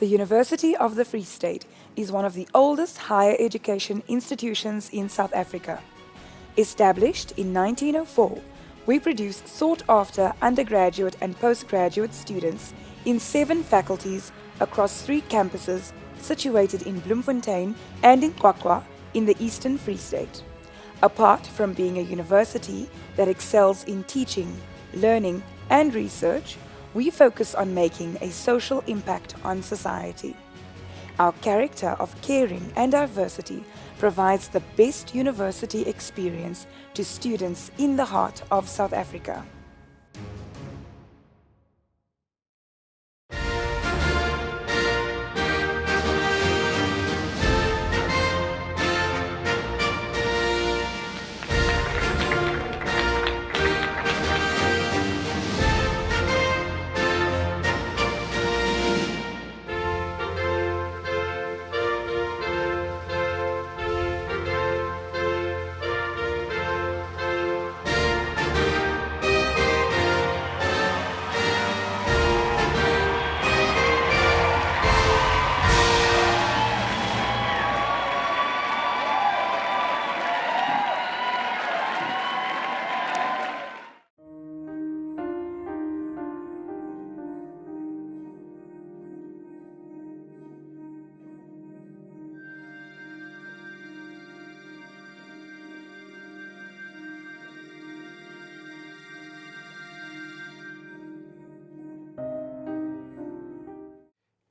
The University of the Free State is one of the oldest higher education institutions in South Africa. Established in 1904, we produce sought-after undergraduate and postgraduate students in 7 faculties across 3 campuses situated in Bloemfontein and in Qwaqwa in the Eastern Free State. Apart from being a university that excels in teaching, learning, and research, we focus on making a social impact on society. Our character of caring and diversity provides the best university experience to students in the heart of South Africa.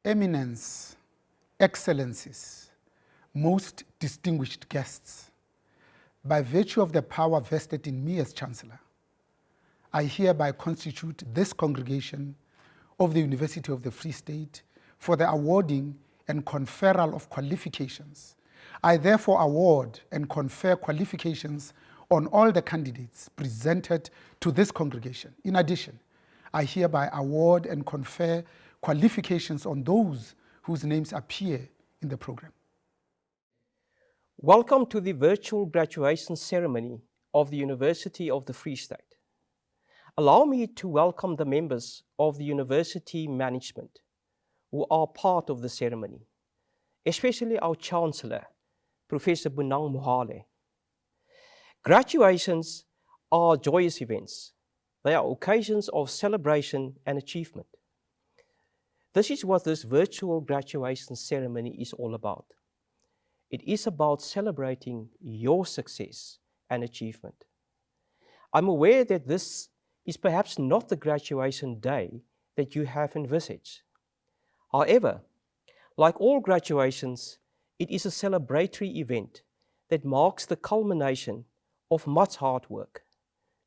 Eminence, Excellencies, most distinguished guests, by virtue of the power vested in me as Chancellor, I hereby constitute this congregation of the University of the Free State for the awarding and conferral of qualifications. I therefore award and confer qualifications on all the candidates presented to this congregation. In addition, I hereby award and confer qualifications on those whose names appear in the program. Welcome to the virtual graduation ceremony of the University of the Free State. Allow me to welcome the members of the university management who are part of the ceremony, especially our Chancellor, Prof Bonang Mohale. Graduations are joyous events. They are occasions of celebration and achievement. This is what this virtual graduation ceremony is all about. It is about celebrating your success and achievement. I'm aware that this is perhaps not the graduation day that you have envisaged. However, like all graduations, it is a celebratory event that marks the culmination of much hard work,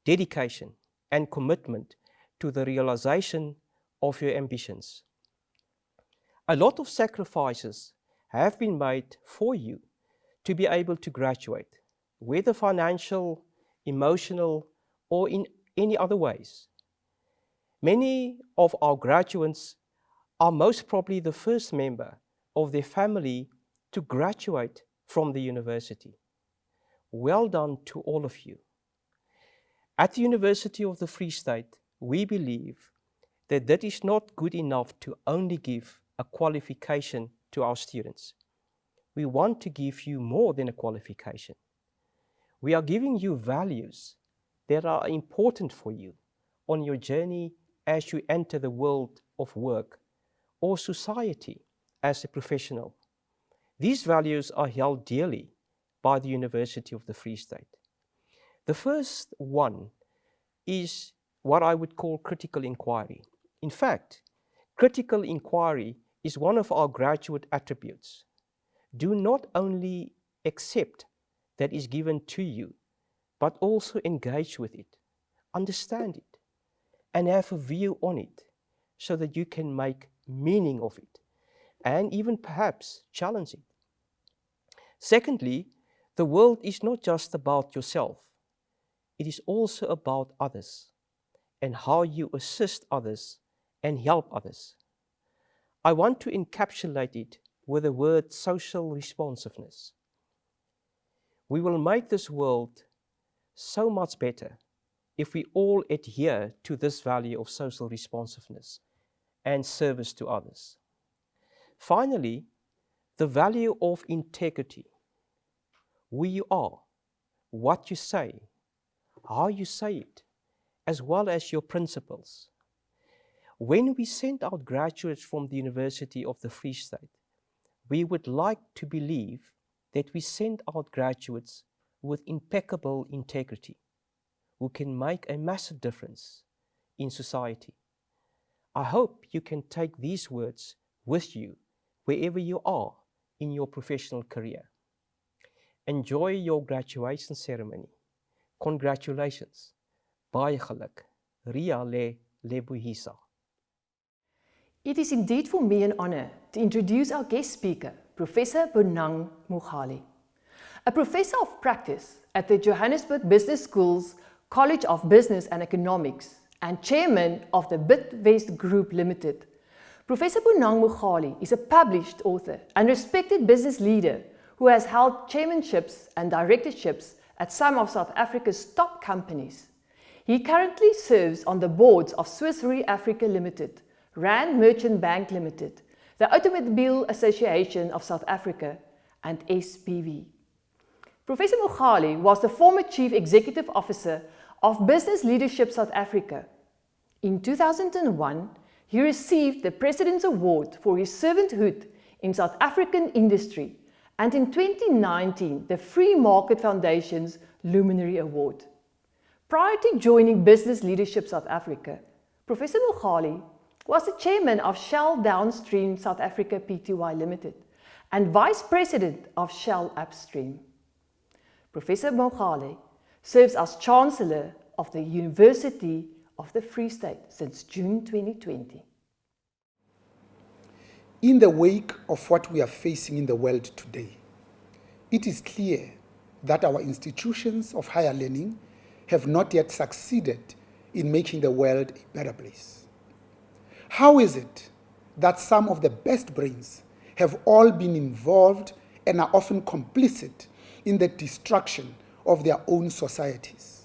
dedication, and commitment to the realization of your ambitions. A lot of sacrifices have been made for you to be able to graduate, whether financial, emotional, or in any other ways. Many of our graduates are most probably the first member of their family to graduate from the university. Well done to all of you. At the University of the Free State, we believe that that is not good enough to only give a qualification to our students. We want to give you more than a qualification. We are giving you values that are important for you on your journey as you enter the world of work or society as a professional. These values are held dearly by the University of the Free State. The first one is what I would call critical inquiry. In fact, critical inquiry is one of our graduate attributes. Do not only accept that is given to you, but also engage with it, understand it, and have a view on it so that you can make meaning of it and even perhaps challenge it. Secondly, the world is not just about yourself. It is also about others and how you assist others and help others. I want to encapsulate it with the word social responsiveness. We will make this world so much better if we all adhere to this value of social responsiveness and service to others. Finally, the value of integrity. Who you are, what you say, how you say it, as well as your principles. When we send out graduates from the University of the Free State, we would like to believe that we send out graduates with impeccable integrity, who can make a massive difference in society. I hope you can take these words with you wherever you are in your professional career. Enjoy your graduation ceremony. Congratulations. Baie geluk. Lebohisa. It is indeed for me an honor to introduce our guest speaker, Professor Bonang Mohale, a professor of practice at the Johannesburg Business School's College of Business and Economics and chairman of the Bidvest Group Limited. Professor Bonang Mohale is a published author and respected business leader who has held chairmanships and directorships at some of South Africa's top companies. He currently serves on the boards of Swiss Re Africa Limited, Rand Merchant Bank Limited, the Automobile Association of South Africa, and SPV. Professor Mohale was the former Chief Executive Officer of Business Leadership South Africa. In 2001, he received the President's Award for his servanthood in South African industry, and in 2019, the Free Market Foundation's Luminary Award. Prior to joining Business Leadership South Africa, Professor Mohale was the chairman of Shell Downstream South Africa Pty Limited and vice president of Shell Upstream. Professor Mohale serves as Chancellor of the University of the Free State since June 2020. In the wake of what we are facing in the world today, it is clear that our institutions of higher learning have not yet succeeded in making the world a better place. How is it that some of the best brains have all been involved and are often complicit in the destruction of their own societies?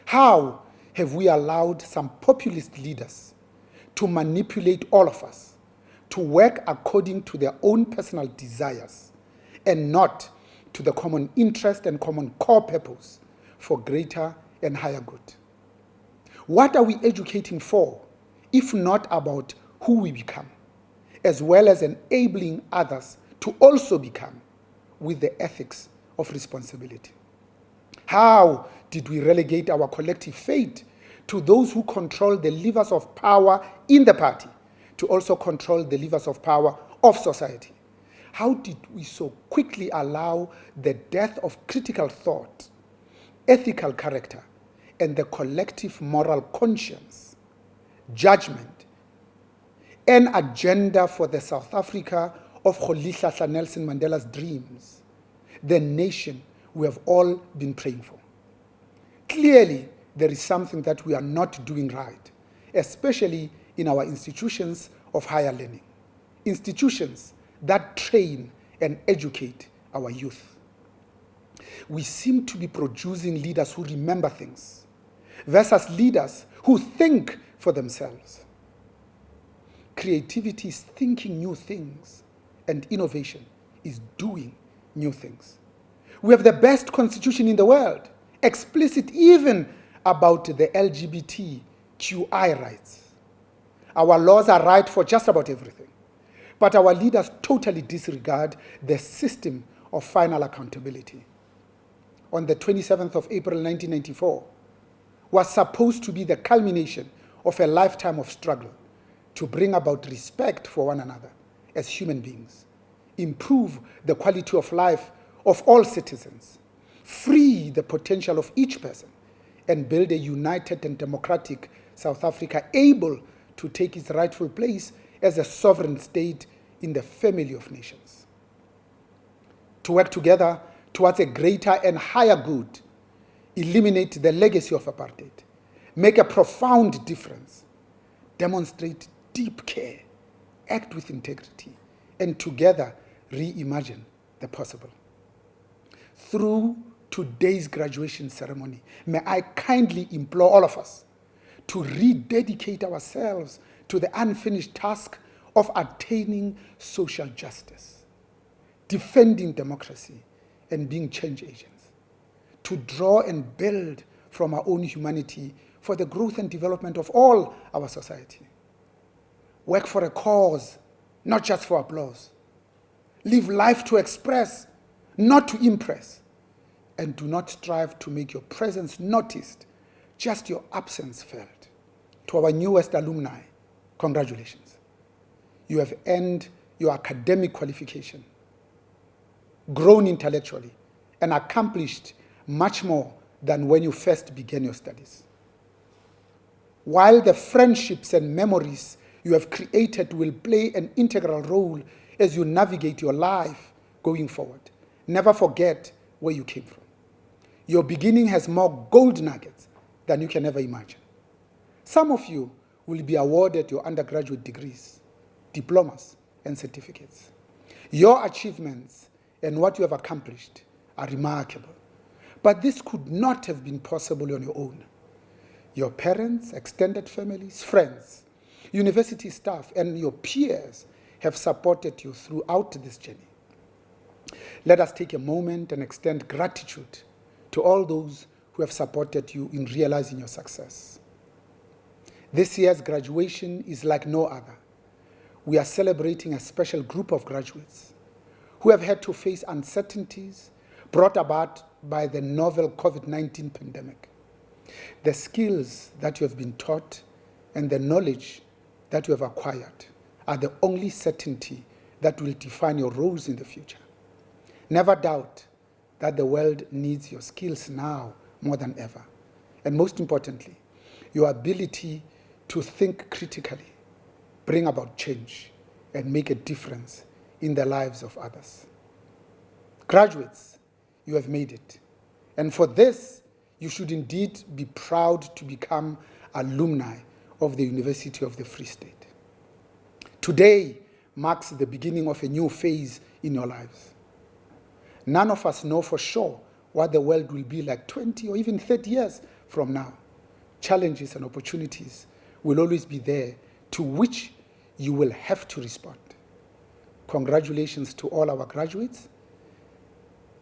How have we allowed some populist leaders to manipulate all of us to work according to their own personal desires and not to the common interest and common core purpose for greater and higher good? What are we educating for, if not about who we become, as well as enabling others to also become with the ethics of responsibility? How did we relegate our collective fate to those who control the levers of power in the party to also control the levers of power of society? How did we so quickly allow the death of critical thought, ethical character, and the collective moral conscience, judgment, an agenda for the South Africa of Rolihlahla Nelson Mandela's dreams, the nation we have all been praying for? Clearly, there is something that we are not doing right, especially in our institutions of higher learning, institutions that train and educate our youth. We seem to be producing leaders who remember things versus leaders who think for themselves. Creativity is thinking new things, and innovation is doing new things. We have the best constitution in the world, explicit even about the LGBTQI rights. Our laws are right for just about everything, but our leaders totally disregard the system of final accountability. On the 27th of April 1994 was supposed to be the culmination of a lifetime of struggle to bring about respect for one another as human beings, improve the quality of life of all citizens, free the potential of each person, and build a united and democratic South Africa able to take its rightful place as a sovereign state in the family of nations. To work together towards a greater and higher good, eliminate the legacy of apartheid, make a profound difference, demonstrate deep care, act with integrity, and together reimagine the possible. Through today's graduation ceremony, may I kindly implore all of us to rededicate ourselves to the unfinished task of attaining social justice, defending democracy, and being change agents, to draw and build from our own humanity for the growth and development of all our society. Work for a cause, not just for applause. Live life to express, not to impress. And do not strive to make your presence noticed, just your absence felt. To our newest alumni, congratulations. You have earned your academic qualification, grown intellectually, and accomplished much more than when you first began your studies. While the friendships and memories you have created will play an integral role as you navigate your life going forward, never forget where you came from. Your beginning has more gold nuggets than you can ever imagine. Some of you will be awarded your undergraduate degrees, diplomas, and certificates. Your achievements and what you have accomplished are remarkable. But this could not have been possible on your own. Your parents, extended families, friends, university staff, and your peers have supported you throughout this journey. Let us take a moment and extend gratitude to all those who have supported you in realizing your success. This year's graduation is like no other. We are celebrating a special group of graduates who have had to face uncertainties brought about by the novel COVID-19 pandemic. The skills that you have been taught and the knowledge that you have acquired are the only certainty that will define your roles in the future. Never doubt that the world needs your skills now more than ever. And most importantly, your ability to think critically, bring about change, and make a difference in the lives of others. Graduates, you have made it. And for this, you should indeed be proud to become alumni of the University of the Free State. Today marks the beginning of a new phase in your lives. None of us know for sure what the world will be like 20 or even 30 years from now. Challenges and opportunities will always be there, to which you will have to respond. Congratulations to all our graduates,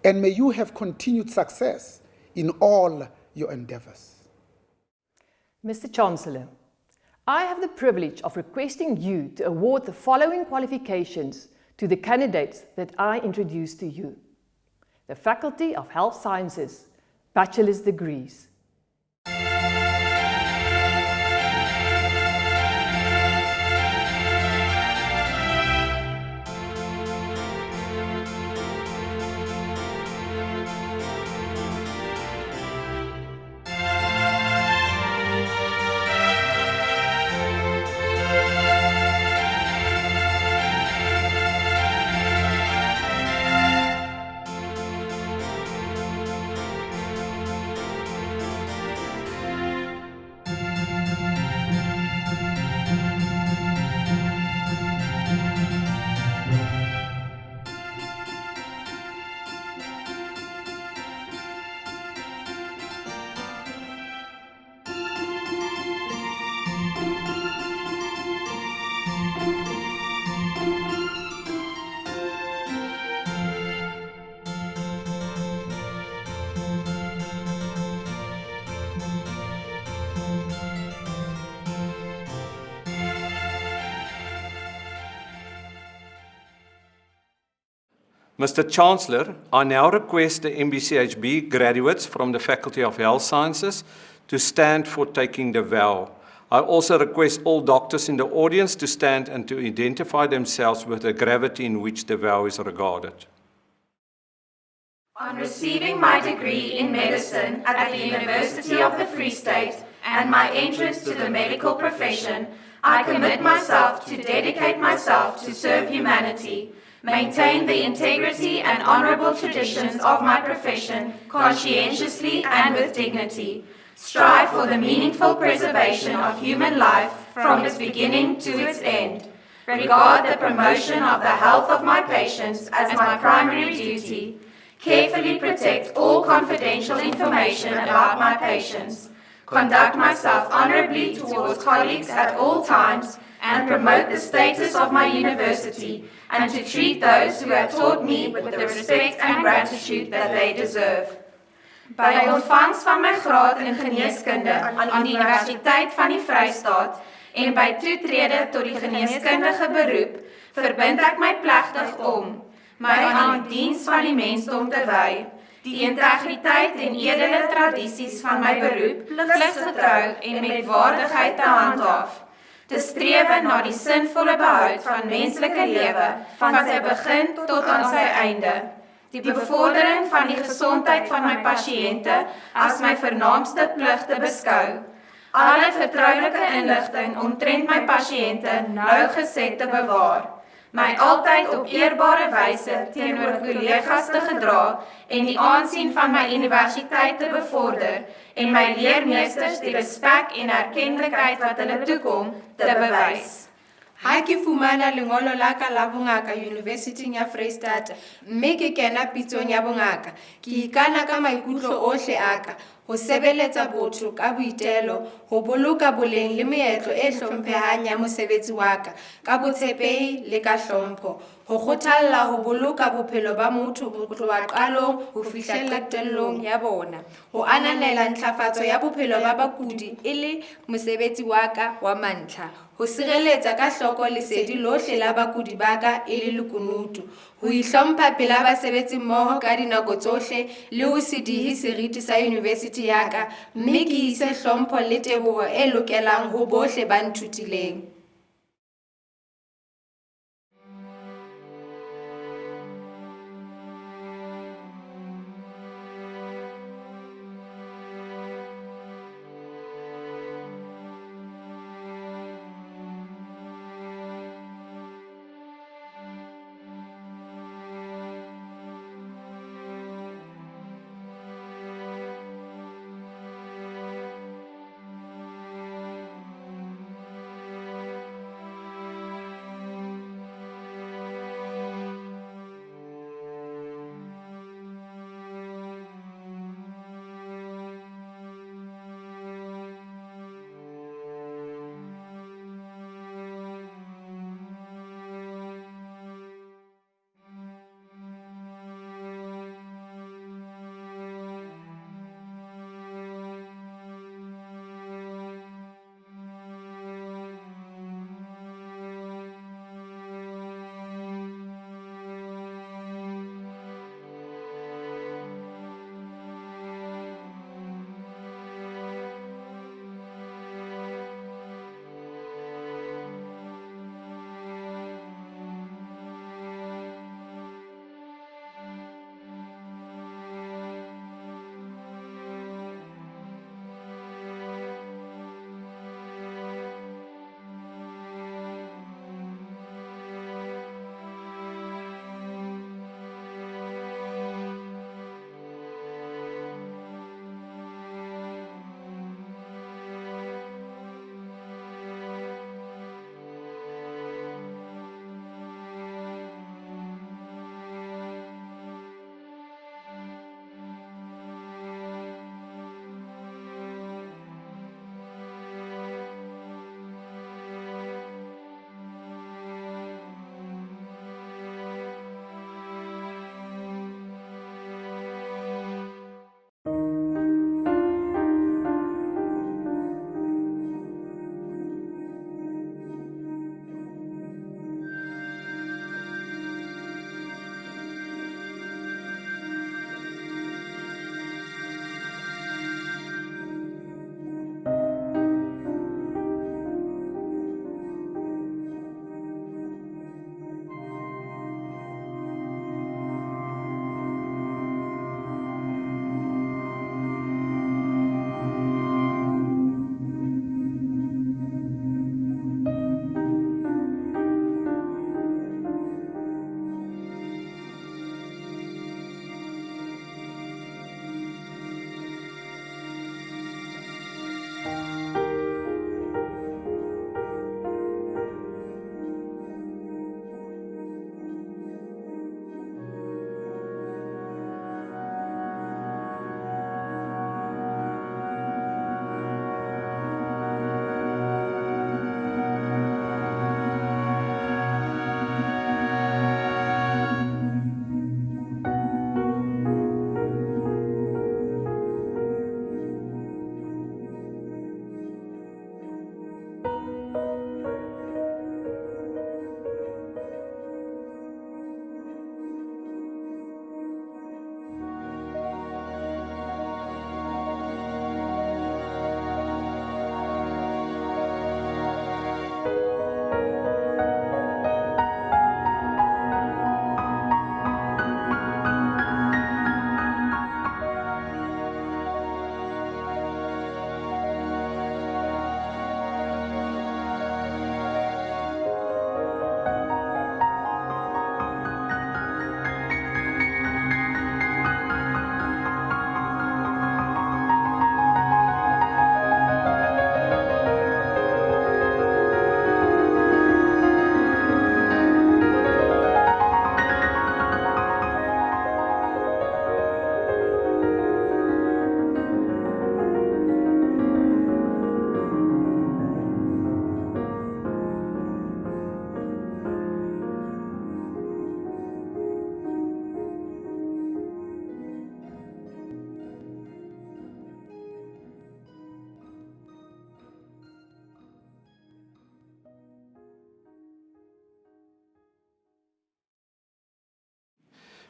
and may you have continued success in all your endeavors. Mr. Chancellor, I have the privilege of requesting you to award the following qualifications to the candidates that I introduce to you. The Faculty of Health Sciences, bachelor's degrees. Mr. Chancellor, I now request the MBCHB graduates from the Faculty of Health Sciences to stand for taking the vow. I also request all doctors in the audience to stand and to identify themselves with the gravity in which the vow is regarded. On receiving my degree in medicine at the University of the Free State and my entrance to the medical profession, I commit myself to dedicate myself to serve humanity, maintain the integrity and honorable traditions of my profession conscientiously and with dignity, strive for the meaningful preservation of human life from its beginning to its end, regard the promotion of the health of my patients as my primary duty, carefully protect all confidential information about my patients, conduct myself honorably towards colleagues at all times, and promote the status of my university, and to treat those who have taught me with the respect and gratitude that they deserve. By ontvangs van my graad in geneeskunde aan die Universiteit van die Vrystaat en by toetrede tot die geneeskundige beroep, verbind ek my plegtig om my aan die diens van die mensdom te wy, die integriteit en edele tradisies van my beroep pligsgetrou en met waardigheid te handhaaf, te strewe na die sinvolle behoud van menslike lewe van sy begin tot aan sy einde, die bevordering van die gesondheid van my pasiënte as my vernaamste plig te beskou, alle vertroulike inligting omtrent my pasiënte nauwgezet te bewaar, my altyd op eerbare wyse teenoor kollegas te gedra en die aansien van my universiteit te bevorder en my leermeesters die respek en erkentlikheid wat hulle toekom te bewys. Ha ke fumana lengolo la ka la bongaka University ya Freistata, mme ke kena pitsong ya bongaka, ke ikana ka maikutlo ohle aka, ho sebeletsa botho ka boitelo, ho boloka boleng le meetlo e hlomphehang ya mosebetsi wa ka botshepehi le ka hlompho, ho kgothalla ho boloka bophelo ba motho ho tloha qalong ho fihlella qetellong ya bona, ho ananela ntlafatso ya bophelo ba bakudi e le mosebetsi wa ka wa mantlha, ho sireletsa ka hloko lesedi lohle la bakudi ba ka e le lekunutu, ho ihlompha pela basebetsi mmoho ka dinako tsohle le ho se dihe seriti sa university ya ka, mme ke ise hlompho le teboho e lokelang ho bohle ba nthutileng.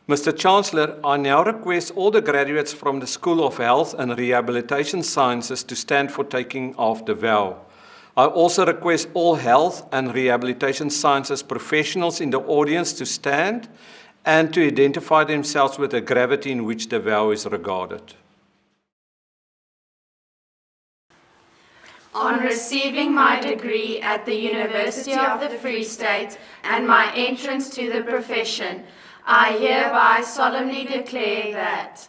Mr. Chancellor, I now request all the graduates from the School of Health and Rehabilitation Sciences to stand for taking of the vow. I also request all Health and Rehabilitation Sciences professionals in the audience to stand and to identify themselves with the gravity in which the vow is regarded. On receiving my degree at the University of the Free State and my entrance to the profession, I hereby solemnly declare that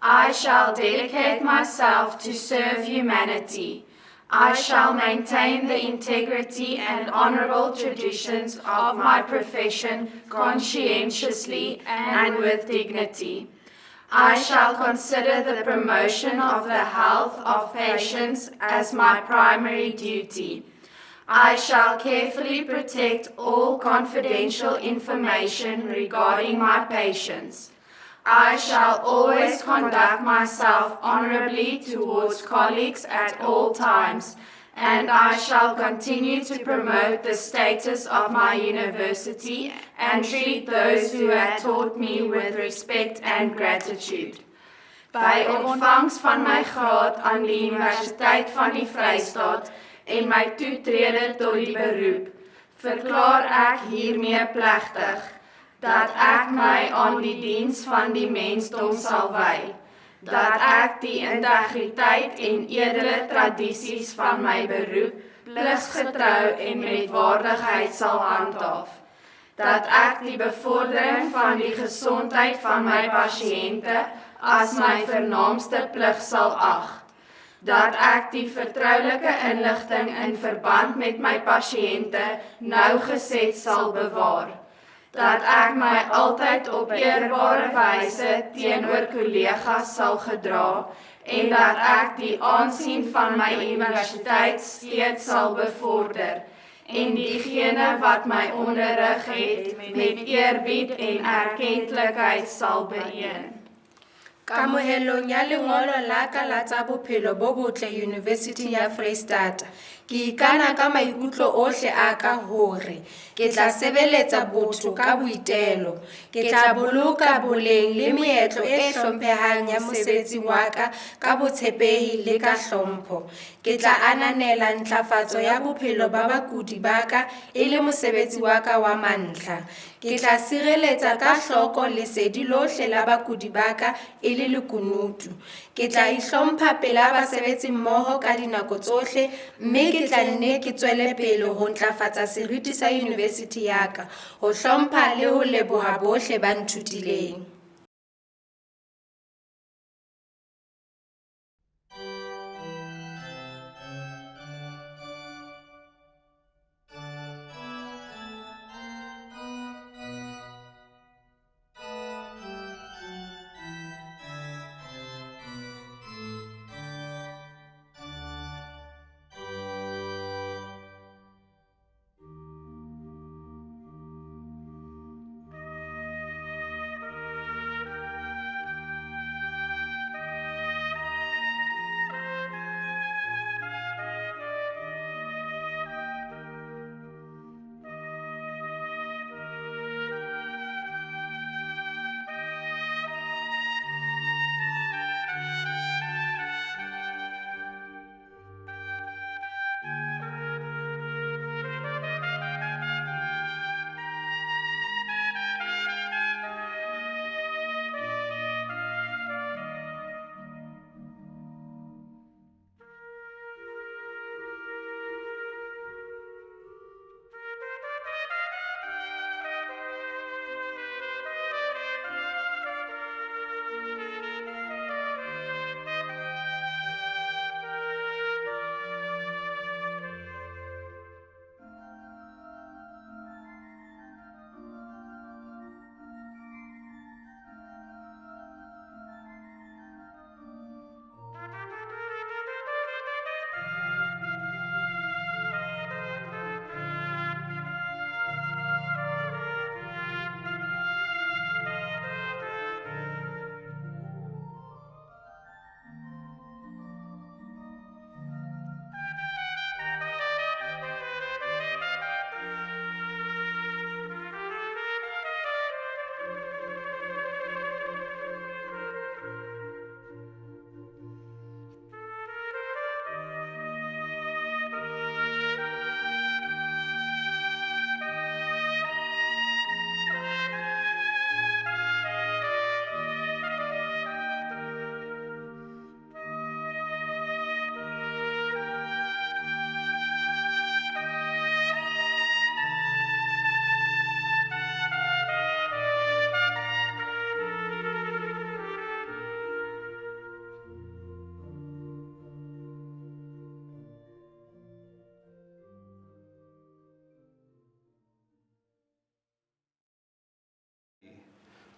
I shall dedicate myself to serve humanity. I shall maintain the integrity and honorable traditions of my profession conscientiously and with dignity. I shall consider the promotion of the health of patients as my primary duty. I shall carefully protect all confidential information regarding my patients. I shall always conduct myself honorably towards colleagues at all times, and I shall continue to promote the status of my university and treat those who have taught me with respect and gratitude. By ontvangs van my graad aan die Universiteit van die Vrystaat en my toetrede tot die beroep, verklaar ek hiermee plegtig dat ek my aan die diens van die mensdom sal wy, dat ek die integriteit en edele tradisies van my beroep pligsgetrou en met waardigheid sal handhaaf, dat ek die bevordering van die gesondheid van my pasiënte as my vernaamste plig sal ag, dat ek die vertroulike inligting in verband met my pasiënte nauwgezet sal bewaar, dat ek my altyd op eerbare wyse teenoor kollegas sal gedra en dat ek die aansien van my universiteit steeds sal bevorder en diegene wat my onderrig het met eerbied en erkentlikheid sal beëen. Kamohelong ya lengolo la ka la tsa bophelo bo botle University ya Freistata, ke ikana ka maikutlo ohle a ka hore ke tla sebeletsa botho ka boitelo, ke tla boloka boleng le meetlo e hlomphehang ya mosebetsi wa ka botshepehi le ka hlompho, ke tla ananela ntlafatso ya bophelo ba bakudi ba ka e le mosebetsi wa ka wa mantlha, ke tla sireletsa ka hloko lesedi lohle la bakudi ba ka e le lekunutu, ke tla ihlompha pela basebetsi mmoho ka dinako tsohle, mme ke tla nne ke tswele pele ho ntlafatsa seriti sa university ya ka, ho hlompha le ho leboha bohle ba nthutileng.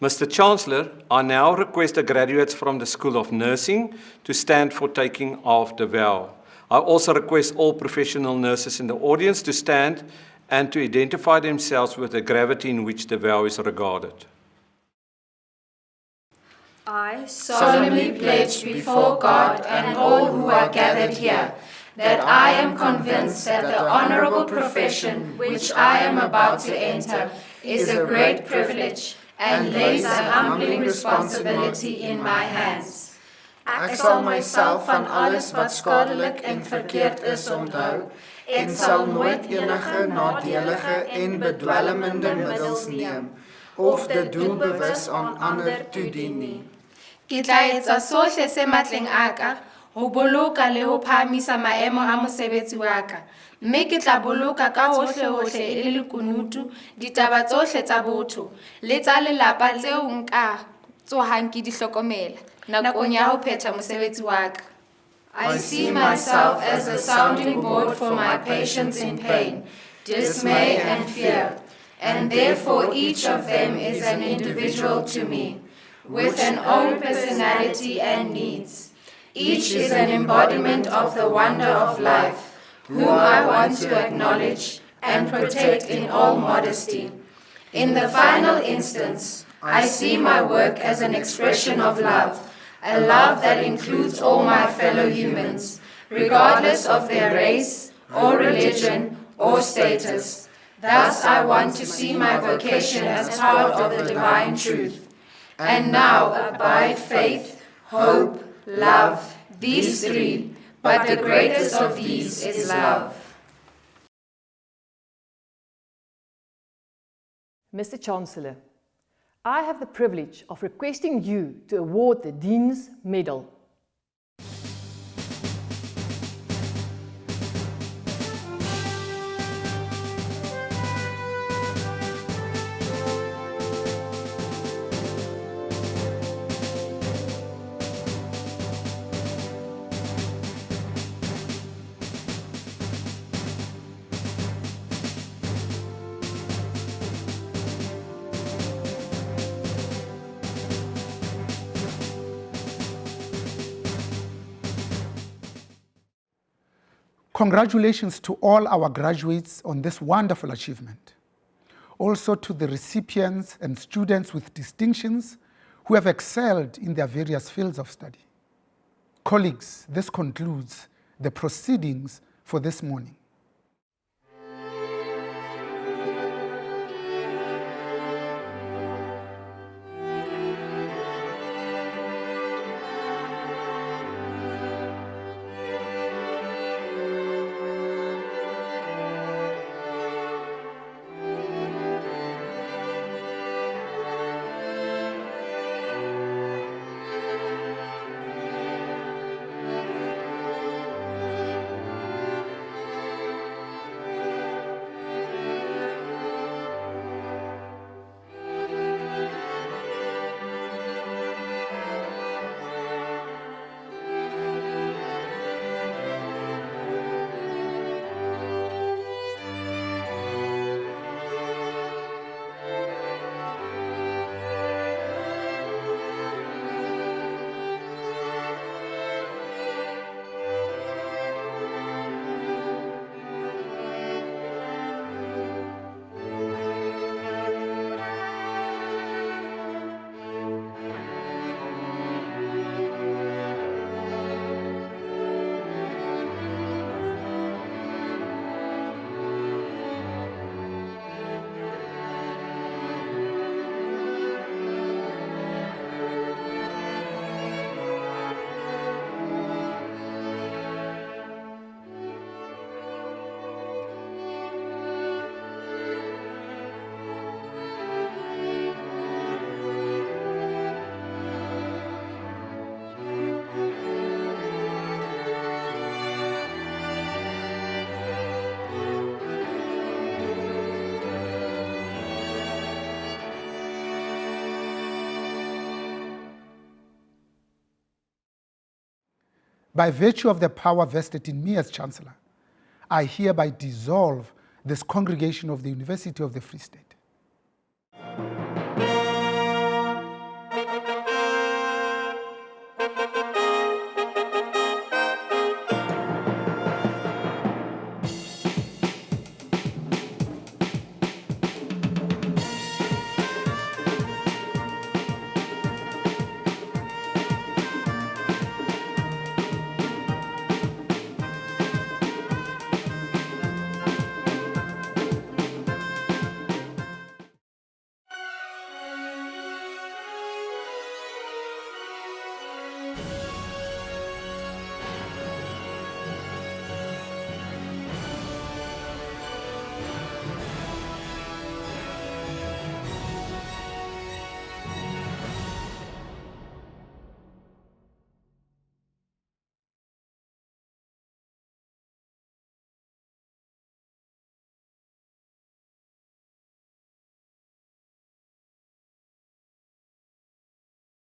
Mr. Chancellor, I now request the graduates from the School of Nursing to stand for taking of the vow. I also request all professional nurses in the audience to stand and to identify themselves with the gravity in which the vow is regarded. I solemnly pledge before God and all who are gathered here that I am convinced that the honorable profession which I am about to enter is a great privilege and lays a humbling responsibility in my hands. Ek sal myself van alles wat skadelik en verkeerd is onthou en sal nooit enige nadelige en bedwelmende middels neem of dit doelbewus aan ander toedien nie. Ke tla etsa sohle se matleng a ka ho boloka le ho phahamisa maemo a mosebetsi wa ka, mme ke tla boloka ka hohle e le lekunutu ditaba tsohle tsa botho le tsa lelapa tseo nka tsohang ke di hlokomela nakong ya ho phetha mosebetsi wa ka. I see myself as a sounding board for my patients in pain, dismay and fear, and therefore each of them is an individual to me, with an own personality and needs. Each is an embodiment of the wonder of life, whom I want to acknowledge and protect in all modesty. In the final instance, I see my work as an expression of love, a love that includes all my fellow humans, regardless of their race or religion or status. Thus, I want to see my vocation as part of the divine truth. And now abide faith, hope, love, these three, but the greatest of these is love. Mr. Chancellor, I have the privilege of requesting you to award the Dean's Medal. Congratulations to all our graduates on this wonderful achievement. Also to the recipients and students with distinctions who have excelled in their various fields of study. Colleagues, this concludes the proceedings for this morning. By virtue of the power vested in me as Chancellor, I hereby dissolve this congregation of the University of the Free State.